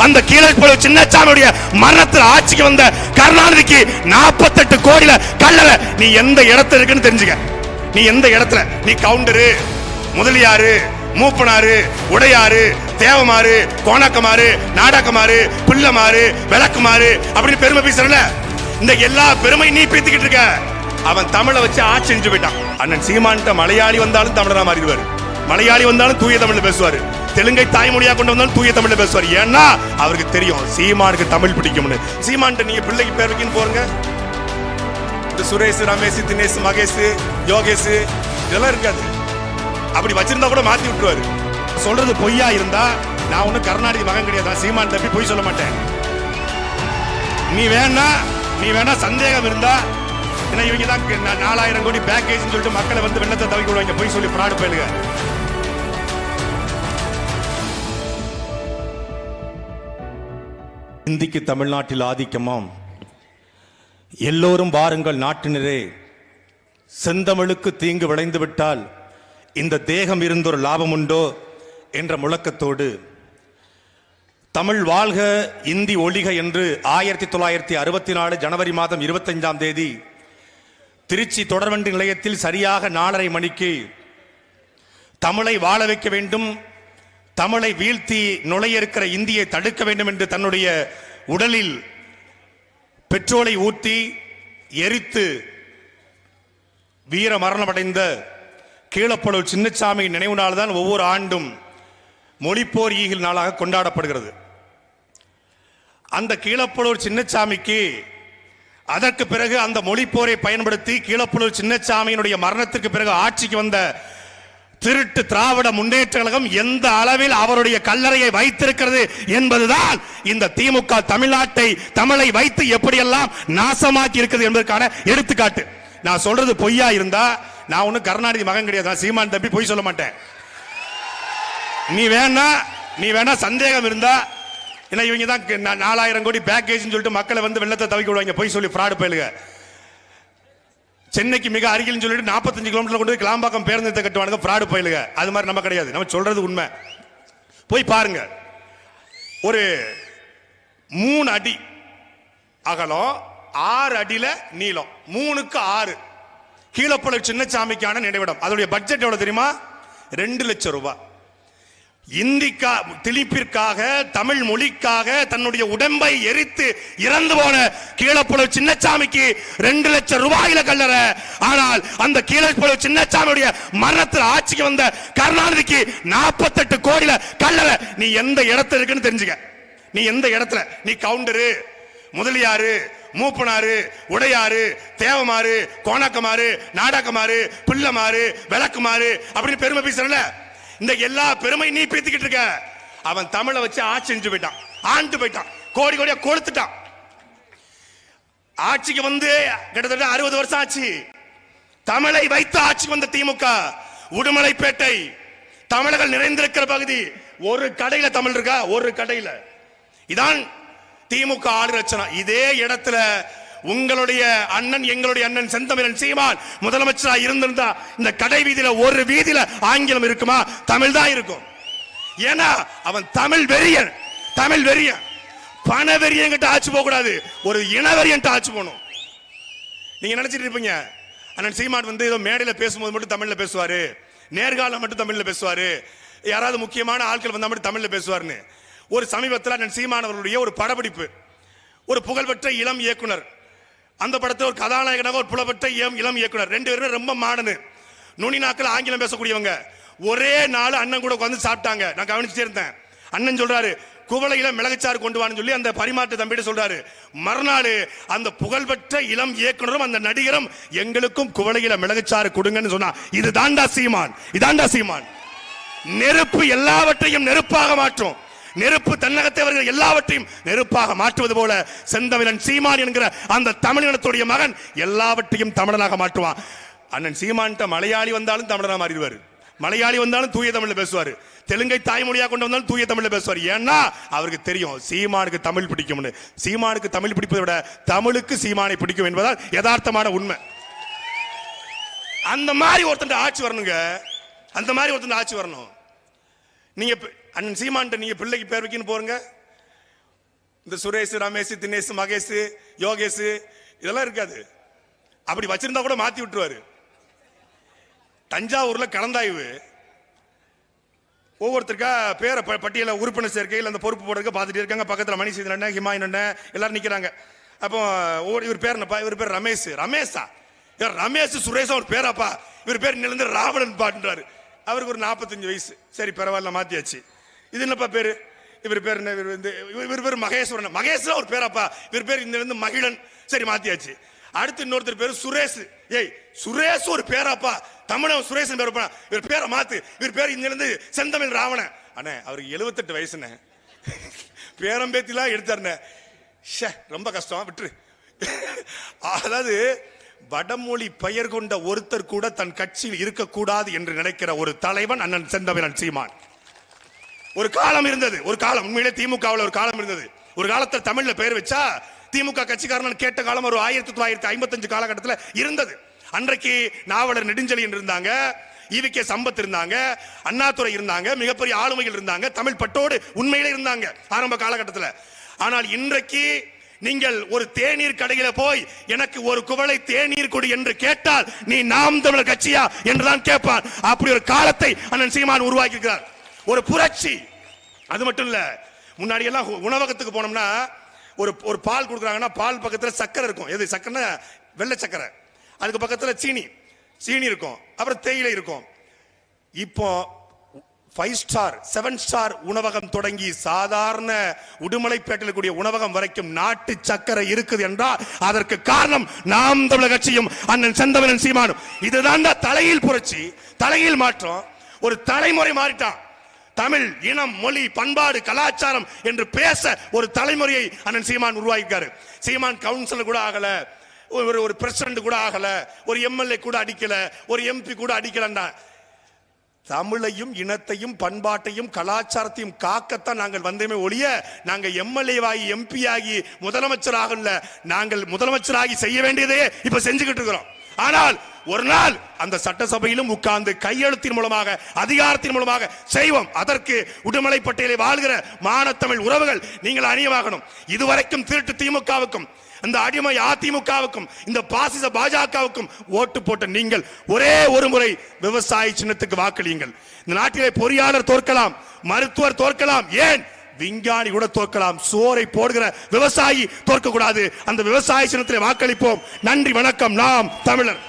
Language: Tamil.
அந்த கீழப்பழு சின்னசாமியுடைய மரணத்தில் ஆட்சிக்கு வந்த கருணாநிதிக்கு 48 கோடியில கல்லற. நீ எந்த இடத்துல இருக்குன்னு தெரிஞ்சுக்க. நீ எந்த இடத்துல, நீ கவுண்டரு, முதலியாரு, மூப்பனாரு, உடையாரு, தேவமாறு, கோணக்கமாறு, நாடகமாறு, பிள்ளமாறு, விளக்குமாறு அப்படின்னு பெருமை பேசுறல. இந்த எல்லா பெருமை நீ பேத்திக்கிட்டு இருக்க. அவன் தமிழை வச்சு ஆட்சி செஞ்சு போயிட்டான். அண்ணன் சீமான்ட்ட மலையாளி வந்தாலும் தமிழரா மாறிடுவாரு, மலையாளி வந்தாலும் தூய தமிழ்ல பேசுவாரு, தெலுங்கை தாய்மொழியா கொண்டு வந்தாலும் தூய தமிழ்ல பேசுவாரு. ஏன்னா அவருக்கு தெரியும் சீமானுக்கு தமிழ் பிடிக்கும்னு. சீமான்ட்ட நீங்க பிள்ளைக்கு பேர் வைக்கன்னு போறீங்க, இந்த சுரேஷ், ரமேஷ், தினேஷ், மகேஷ், யோகேஷ் இதெல்லாம் இருக்காது. அப்படி வச்சிருந்தா கூட மாத்தி விட்டுருவாரு. சொல்றது பொய்யா இருந்தா நான் ஒண்ணு கருணாநிதி மகன் கிடையாது, சீமான் தப்பி பொய் சொல்ல மாட்டேன். நீ வேணா சந்தேகம் இருந்தா என்ன இவங்க தான் 4000 கோடி பேக்கேஜ் சொல்லிட்டு மக்களை வந்து வெள்ளத்தை தவிக்க விடுவாங்க, பொய் சொல்லி ஃப்ராட் போயிடுங்க. இந்திக்கு தமிழ்நாட்டில் ஆதிக்கமாம், எல்லோரும் வாருங்கள் நாட்டினரே, செந்தமிழுக்கு தீங்கு விளைந்து விட்டால் இந்த தேகம் இருந்தொரு லாபம் உண்டோ என்ற முழக்கத்தோடு தமிழ் வாழ்க இந்தி ஒழிக என்று 1964 ஜனவரி மாதம் 25ஆம் தேதி திருச்சி தொடர்வண்டி நிலையத்தில் சரியாக 4:30 மணிக்கு தமிழை வாழ வைக்க வேண்டும், தமிழை வீழ்த்தி நுழைய இருக்கிற இந்தியை தடுக்க வேண்டும் என்று தன்னுடைய உடலில் பெட்ரோலை ஊற்றி எரித்து வீர மரணமடைந்த கீழப்பழு சின்னசாமி நினைவு நாள் தான் ஒவ்வொரு ஆண்டும் மொழிப்போர் ஈகில் நாளாக கொண்டாடப்படுகிறது. அந்த கீழப்பழூர் சின்னசாமிக்கு அதற்கு பிறகு அந்த மொழிப்போரை பயன்படுத்தி கீழப்பழூர் சின்னசாமியினுடைய மரணத்திற்கு பிறகு ஆட்சிக்கு வந்த திருட்டு திராவிட முன்னேற்ற கழகம் எந்த அளவில் அவருடைய கல்லறையை வைத்திருக்கிறது என்பதுதான் இந்த திமுக தமிழ்நாட்டை, தமிழை வைத்து எப்படியெல்லாம் நாசமாக்கி இருக்கிறது என்பதற்கான எடுத்துக்காட்டு. நான் சொல்றது பொய்யா இருந்தா நான் ஒன்னும் கருணாநிதி மகன் கிடையாது, சீமான் தப்பி பொய் சொல்ல மாட்டேன். நீ வேணா சந்தேகம் இருந்தா என்ன இவங்க தான் 4000 கோடி பேக்கேஜ் சொல்லிட்டு மக்களை வந்து வெள்ளத்தை தவிக்க விடுவாங்க, பொய் சொல்லி ஃப்ராட் போயிடுங்க. சென்னைக்கு மிக அருகில் சொல்லிட்டு 45 கிலோமீட்டர் கொண்டு கிளாம்பாக்கம் பேருந்து கட்டுவானுங்க, ஃப்ராடு போயிடுங்க. அது மாதிரி நம்ம கிடையாது, நம்ம சொல்றது உண்மை. போய் பாருங்க. ஒரு 3 அடி அகலம், 6 அடியில நீளம், 3க்கு 6 கீழப்பழு சின்னசாமிக்கான நினைவிடம். அதோடைய பட்ஜெட் எவ்வளவு தெரியுமா? 2 லட்சம் ரூபாய். இந்திக்கா திணிப்பிற்காக, தமிழ் மொழிக்காக தன்னுடைய உடம்பை எரித்து இறந்து போன கீழப்பழு சின்னசாமிக்கு 2 லட்சம் ரூபாயில கல்லற. ஆனால் அந்த கீழப்பழு சின்னசாமியுடைய மரணத்தில் ஆட்சிக்கு வந்த கருணாநிதிக்கு 48 கோடியில கல்லற. நீ எந்த இடத்துல இருக்குன்னு தெரிஞ்சுக்க. நீ எந்த இடத்துல, நீ கவுண்டரு, முதலியாரு, மூப்பனாரு, உடையாரு, தேவமாறு, கோணக்கமாறு, நாடகமாறு, பிள்ளமாறு, விளக்குமாறு அப்படின்னு பெருமை பேசுறல. இந்த எல்லா பெருமை நீ பேத்திக்கிட்டு இருக்க. அவன் தமிழை வச்சு ஆட்சி செஞ்சு போயிட்டான், ஆண்டு போயிட்டான், கோடி கோடியா கொளுத்துட்டான். ஆட்சிக்கு வந்து கிட்டத்தட்ட 60 வருஷம் ஆச்சு. தமிழை வைத்து ஆட்சிக்கு வந்த திமுக, உடுமலைப்பேட்டை தமிழர்கள் நிறைந்திருக்கிற பகுதி, ஒரு கடையில தமிழ் இருக்கா? ஒரு கடையில. இதான் திமுக ஆளு லட்சணம். இதே இடத்துல உங்களுடைய அண்ணன், எங்களுடைய அண்ணன் செந்தமிழன் சீமான் முதலமைச்சரா இருந்திருந்தா இந்த கடை வீதியில ஒரு வீதியில ஆங்கிலம் இருக்குமா? தமிழ் தான் இருக்கும். ஏன்னா அவன் தமிழ் வெறியன், தமிழ் வெறியன். பண வெறியன் கிட்ட ஆட்சி போக கூடாது, ஒரு இனவெறியன் ஆட்சி போகணும். நீங்க நினைச்சிட்டு இருப்பீங்க அண்ணன் சீமான் வந்து ஏதோ மேடையில பேசும்போது மட்டும் தமிழ்ல பேசுவாரு, நேர்காலம் மட்டும் தமிழ்ல பேசுவாரு, யாராவது முக்கியமான ஆட்கள் வந்தா மட்டும் தமிழ்ல பேசுவாருன்னு. ஒரு சமீபத்தில் அண்ணன் சீமான் அவர்களுடைய ஒரு படப்பிடிப்பு, ஒரு புகழ்பெற்ற இளம் இயக்குனர், அந்த படத்தில் ஒரு கதாநாயகனாக ஒரு புலப்பெற்ற இளம் இயக்குனர், 2 பேரும் ரொம்ப மாடனு, நுனி நாக்கில் ஆங்கிலம் பேசக்கூடியவங்க. ஒரே நாள் அண்ணன் கூட உட்காந்து சாப்பிட்டாங்க. நான் கவனிச்சுட்டே இருந்தேன். அண்ணன் சொல்றாரு குவளையில மிளகுச்சாறு கொண்டு வான்னு சொல்லி அந்த பரிமாற்ற தம்பிட்டு சொல்றாரு. மறுநாள் அந்த புகழ்பெற்ற இளம் இயக்குனரும் அந்த நடிகரும் எங்களுக்கும் குவளையில மிளகுச்சாறு கொடுங்கன்னு சொன்னா. இது தாண்டா சீமான், இதாண்டா சீமான். நெருப்பு எல்லாவற்றையும் நெருப்பாக மாற்றும், நெருப்பு தன்னகத்தை வருகிற எல்லாவற்றையும் நெருப்பாக மாற்றுவது போல செந்தமிழன் சீமான் என்கிற அந்த தமிழினத்துடைய மகன் எல்லாவற்றையும் தமிழனாக மாற்றுவான். அண்ணன் சீமான்ட்ட மலையாளி வந்தாலும் தமிழனா மாறிடுவாரு, மலையாளி வந்தாலும் தூய தமிழ்ல பேசுவாரு, தெலுங்கை தாய்மொழியா கொண்டு வந்தாலும் தூய தமிழ்ல பேசுவார். ஏன்னா அவருக்கு தெரியும் சீமானுக்கு தமிழ் பிடிக்கும்னு. சீமானுக்கு தமிழ் பிடிப்பதை விட தமிழுக்கு சீமானை பிடிக்கும் என்பதால் யதார்த்தமான உண்மை. அந்த மாதிரி ஒருத்தன் ஆட்சி வரணுங்க, அந்த மாதிரி ஒருத்தன் ஆட்சி வரணும். நீங்க அண்ணன் சீமான்ட்ட நீங்க பிள்ளைக்கு பேர் வைக்கன்னு போறீங்க, இந்த சுரேஷ், ரமேஷ், தினேஷ், மகேஷ், யோகேஷ் இதெல்லாம் இருக்காது. அப்படி வச்சிருந்தா கூட மாத்தி விட்டுருவாரு. தஞ்சாவூர்ல கலந்தாய்வு, ஒவ்வொருத்தருக்கா பேரை பட்டியல உறுப்பினர் சேர்க்கையில் அந்த பொறுப்பு போடுறதுக்கு பார்த்துட்டு இருக்காங்க. பக்கத்தில் மணிசீதன் அண்ணன், ஹிமாயின் அண்ணன் எல்லாரும் நிற்கிறாங்க. அப்போ இவர் பேர் என்னப்பா? இவர் பேர் ரமேஷ். ரமேஷா? ரமேஷ் சுரேஷ் ஒரு பேராப்பா. இவர் பேர் இன்னிலிருந்து ராவணன் பாட்டுறாரு. அவருக்கு ஒரு 45 வயசு. சரி பரவாயில்ல, மாத்தியாச்சு. இது என்னப்பா பேரு? இவர் பேர் என்ன? இவர் பேர் மகேஸ்வரன். மகேஷ் ஒரு பேராப்பா. இவர் பேர் இன்னிலிருந்து மகிழன். சரி மாத்தியாச்சு. அடுத்து இன்னொருத்தர் பேரு சுரேஷ். ஏய் சுரேஷ் ஒரு பேராப்பா, தமிழன் சுரேஷ் பேர். இவர் பேரை மாத்து. இவர் பேர் இன்னிலிருந்து செந்தமிழ் ராவணன். அண்ணே அவருக்கு 78 வயசுண்ணே. பேரம்பேத்திலாம் எடுத்தாருண்ணே. ரொம்ப கஷ்டம், விட்டுரு. அதாவது வடமொழி பெயர் கொண்ட ஒருத்தர் கூட தன் கட்சியில் இருக்கக்கூடாது என்று நினைக்கிற ஒரு தலைவன் அண்ணன் செந்தமிழன் சீமான். ஒரு காலம் இருந்தது, ஒரு காலம் உண்மையிலே திமுகவில் ஒரு காலம் இருந்தது. ஒரு காலத்தில் தமிழ்ல பெயர் வச்சா திமுக கட்சிக்காரன் கேட்ட காலம் ஒரு 1955 காலகட்டத்தில் இருந்தது. அன்றைக்கு நாவலர் நெடுஞ்செழியன் இருந்தாங்க, ஈவிகே சம்பத் இருந்தாங்க, அண்ணாதுரை இருந்தாங்க, மிகப்பெரிய ஆளுமைகள் இருந்தாங்க, தமிழ் பட்டோடு உண்மையிலே இருந்தாங்க ஆரம்ப காலகட்டத்தில். ஆனால் இன்றைக்கு நீங்கள் ஒரு தேநீர் கடையில போய் எனக்கு ஒரு குவளை தேநீர் கொடு என்று கேட்டால் நீ நாம் தமிழர் கட்சியா என்றுதான் கேட்பான். அப்படி ஒரு காலத்தை அண்ணன் சீமான் உருவாக்கி இருக்கிறார். ஒரு புரட்சி. அது மட்டும் இல்ல, முன்னாடி எல்லாம் உணவகத்துக்கு போனோம்னா ஒரு பால் கொடுக்குறாங்கன்னா பால் பக்கத்துல சக்கரை இருக்கும். எது சக்கரை? வெள்ளை சக்கரை. அதுக்கு பக்கத்துல சீனி இருக்கும், அப்புறம் தேயிலை இருக்கும். இப்போ 5 ஸ்டார் 7 ஸ்டார் உணவகம் தொடங்கி சாதாரண உடுமலைப்பேட்டையில் கூடிய உணவகம் வரைக்கும் நாட்டு சக்கரை இருக்குது என்றால் அதற்கு காரணம் நாம் தமிழர் கட்சியும் அண்ணன் செந்தமிழன் சீமானும். இதுதான் தலையில் புரட்சி, தலையில் மாற்றம். ஒரு தலைமுறை மாறிட்டான். தமிழ் இனம், மொழி, பண்பாடு, கலாச்சாரம் என்று பேச ஒரு தலைமுறையை அண்ணன் சீமான் உருவாக்கியிருக்காரு. சீமான் கவுன்சிலர் கூட ஆகல, ஒரு பிரசிடண்ட் கூட ஆகல, ஒரு எம்எல்ஏ கூட அடிக்கல, ஒரு எம்பி கூட அடிக்கலண்டா. தமிழையும் இனத்தையும் பண்பாட்டையும் கலாச்சாரத்தையும் காக்கத்தான் நாங்கள் வந்தேமே ஒழிய நாங்க எம்எல்ஏவாகி எம்பி ஆகி முதலமைச்சராக இல்ல. நாங்கள் முதலமைச்சராகி செய்ய வேண்டியதையே இப்ப செஞ்சுக்கிட்டு இருக்கிறோம். ஆனால் ஒரு நாள் அந்த சட்டசபையிலும் உட்கார்ந்து கையெழுத்தின் மூலமாக அதிகாரத்தின் மூலமாக செய்வோம். அதற்கு உடுமலைப்பேட்டையிலே வாழ்கிற மானத்தமிழ் உறவுகள் நீங்கள் அணியமாகணும். இதுவரைக்கும் திருட்டு திமுகவுக்கும் இந்த அடிமை அதிமுகவுக்கும் இந்த பாசிச பாஜகவுக்கும் ஓட்டு போட்ட நீங்கள் ஒரே ஒரு முறை விவசாய சின்னத்துக்கு வாக்களியுங்கள். இந்த நாட்டிலே பொறியாளர் தோற்கலாம், மருத்துவர் தோற்கலாம், ஏன் விஞ்ஞானி கூட தோற்கலாம். சோரை போடுகிற விவசாயி தோற்க கூடாது. அந்த விவசாய சின்னத்திலே வாக்களிப்போம். நன்றி, வணக்கம். நாம் தமிழர்.